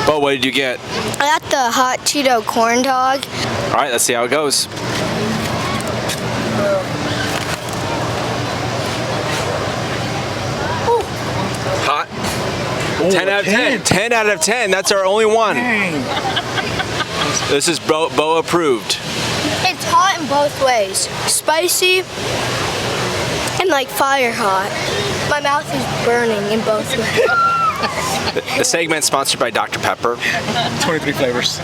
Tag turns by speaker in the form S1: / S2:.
S1: Bo, what did you get?
S2: I got the hot Cheeto Corn Dog.
S1: All right, let's see how it goes. Hot. 10 out of 10. 10 out of 10. That's our only one.
S3: Dang.
S1: This is Bo approved.
S2: It's hot in both ways. Spicy and like fire hot. My mouth is burning in both ways.
S1: The segment's sponsored by Dr. Pepper.
S3: 23 flavors.